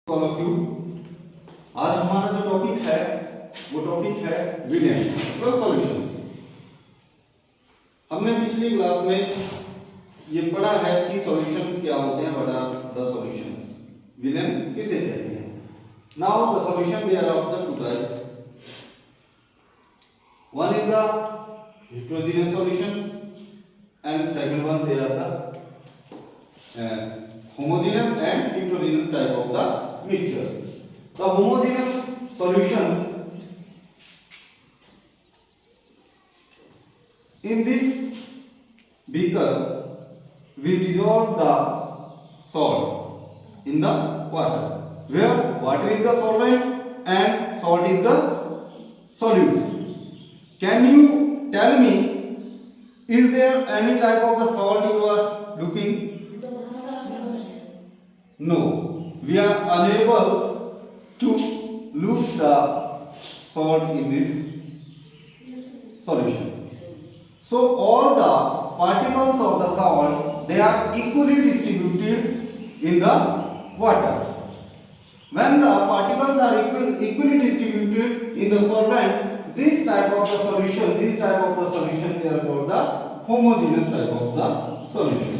All of you. आज हमारा जो टॉपिक है वो टॉपिक है विलेन मतलब सॉल्यूशंस। हमने पिछली क्लास में ये पढ़ा है कि सॉल्यूशंस क्या होते हैं, what are the solutions, villain किसे कहते हैं। Now the solution there of the two types, one is the heterogeneous solution and second one they are the homogeneous and heterogeneous type of the mixtures. The homogeneous solutions, in this beaker we dissolve the salt in the water, where water is the solvent and salt is the solute. Can you tell me, is there any type of the salt you are looking? No, we are unable to look the salt in this solution. So all the particles of the salt, they are equally distributed in the water. When the particles are equally distributed in the solvent, this type of the solution, they are called the homogeneous type of the solution.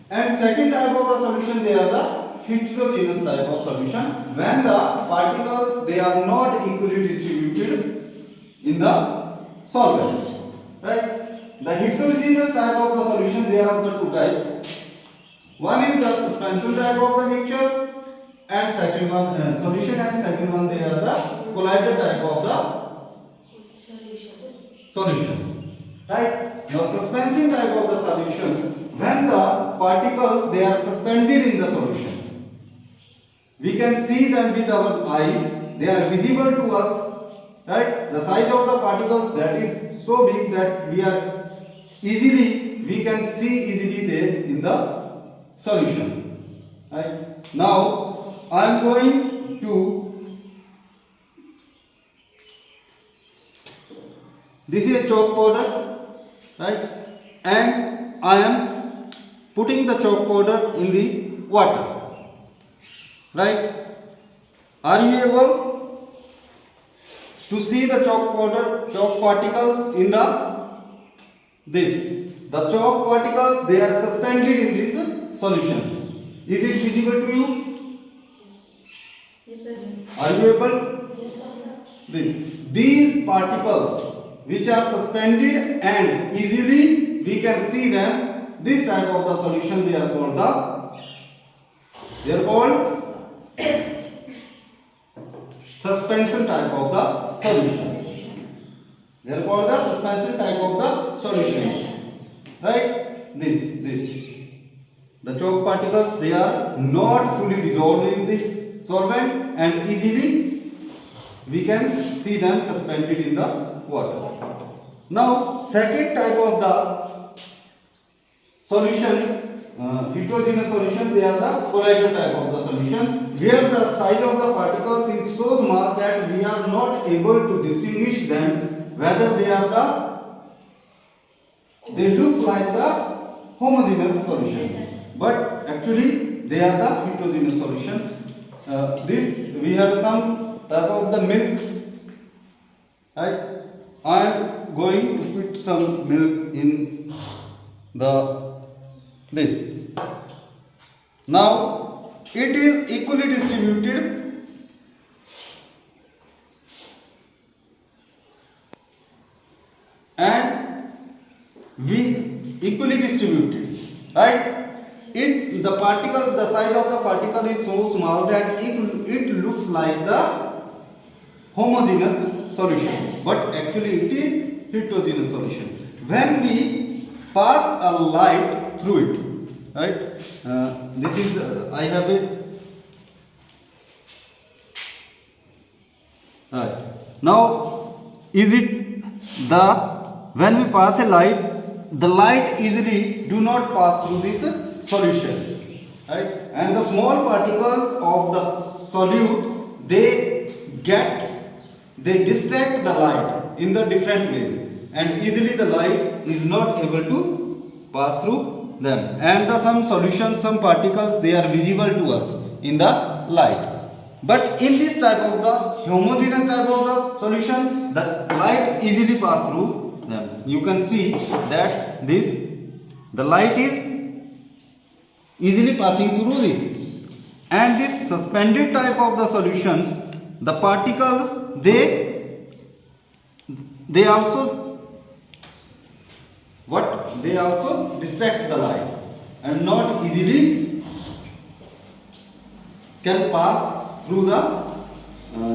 And second type of the solution, they are the heterogeneous type of solution, when the particles, they are not equally distributed in the solvent, right? The heterogeneous type of the solution, they are of the two types. One is the suspension type of the mixture, and second one solution, and second one they are the collider type of the solutions, right? Now suspension type of the solutions, when the particles, they are suspended in the solution, we can see them with our eyes, they are visible to us, right? The size of the particles, that is so big that we can see easily there in the solution, right? Now I am going to, this is a chalk powder, right? And I am putting the chalk powder in the water, right? Are you able to see the chalk particles in the chalk particles, they are suspended in this solution. Is it visible to you? Yes, sir. Are you able? Yes, sir. These particles which are suspended and easily we can see them, this type of the solution, they are called suspension type of the solution. They are called the suspension type of the solution, right? The chalk particles, they are not fully dissolved in this solvent and easily we can see them suspended in the water. Now second type of the solution, heterogeneous solution, they are the collider type of the solution, where the size of the particles is so small that we are not able to distinguish them whether they look like the homogeneous solution, but actually they are the heterogeneous solution. This we have some type of the milk, right? I am going to put some milk in this. Now it is equally distributed, and we equally distributed, right? The particle, the size of the particle is so small that it looks like the homogeneous solution, but actually it is heterogeneous solution. When we pass a light through it, right? This is I have it, right? Now is it when we pass a light, the light easily do not pass through this solution, right? And the small particles of the solute, they distract the light in the different ways, and easily the light is not able to pass through them. And some solutions, some particles, they are visible to us in the light. But in this type of the homogeneous type of the solution, the light easily pass through them. You can see that the light is easily passing through this. And this suspended type of the solutions, the particles they also distract the light and not easily can pass through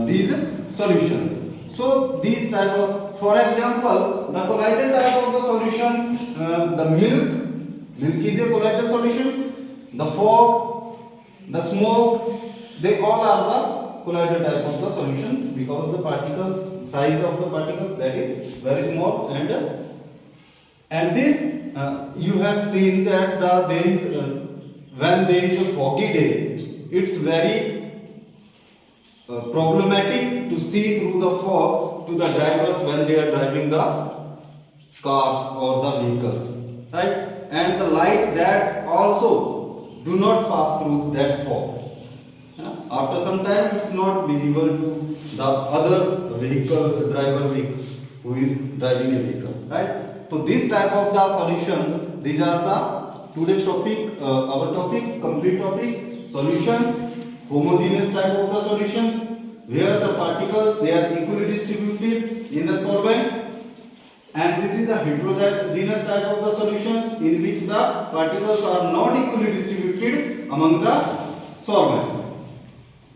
these solutions. So these type of, for example, the colloidal type of the solutions, the milk is a colloidal solution, the fog, the smoke, they all are the colloidal type of the solutions, because the particles, size of the particles, that is very small. And this you have seen that when there is a foggy day, it's very problematic to see through the fog to the drivers when they are driving the cars or the vehicles, right? And the light that also do not pass through that fog. After some time, it's not visible to the other vehicle, the driver who is driving a vehicle, right? So this type of the solutions, these are the today's topic, our topic, complete topic, solutions, homogeneous type of the solutions, where the particles, they are equally distributed in the solvent. And this is the heterogeneous type of the solutions, in which the particles are not equally distributed among the solvent,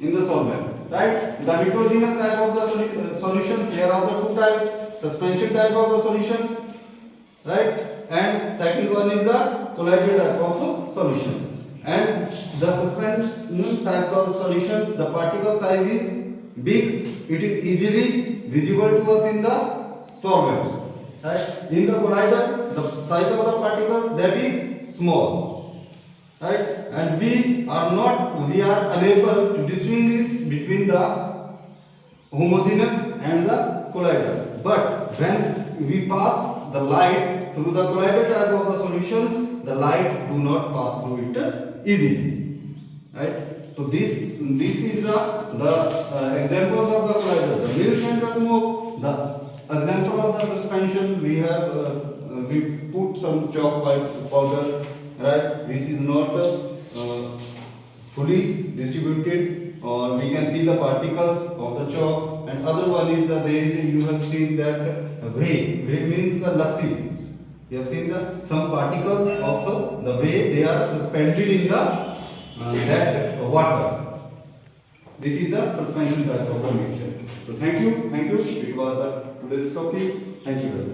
in the solvent, right? The heterogeneous type of the solutions, there are the two types: suspension type of the solutions, right? And second one is the colloidal type of solutions. And the suspension type of solutions, the particle size is big, it is easily visible to us in the solvent. Right? In the colloidal, the size of the particles, that is small, right? And we are unable to distinguish between the homogeneous and the colloidal. But when we pass the light through the colloidal type of the solutions, the light do not pass through it easily, right? So this is the examples of the colloidal, the milk and the smoke. The example of the suspension, we have we put some chalk powder, right, which is not fully distributed, or we can see the particles of the chalk. And other one is you have seen that whey means the lassi. You have seen some particles of the whey, they are suspended in the that water. This is the suspension type of the mixture. So thank you. It was the today's topic. Thank you very much.